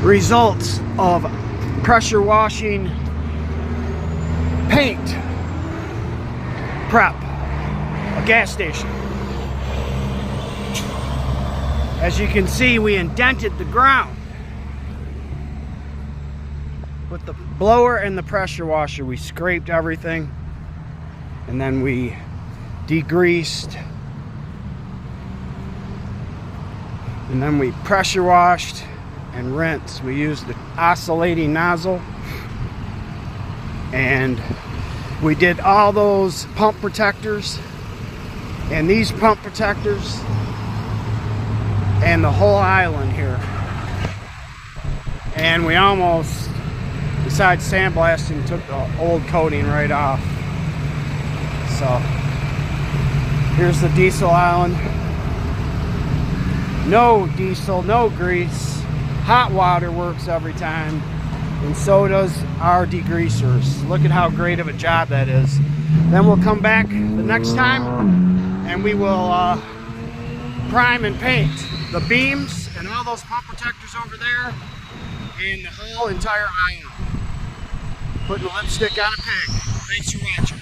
results of pressure washing paint prep, a gas station. As you can see, we indented the ground with the blower and the pressure washer. We scraped everything and then we degreased and then we pressure washed and rinsed. We used the oscillating nozzle and we did all those pump protectors and these pump protectors and the whole island here. And we almost, besides sandblasting, took the old coating right off. So here's the diesel island. No diesel, no grease. Hot water works every time, and so does our degreasers. Look at how great of a job that is. Then we'll come back the next time and we will prime and paint the beams and all those pump protectors over there and the whole entire island. Putting lipstick on a pig. Thanks for watching.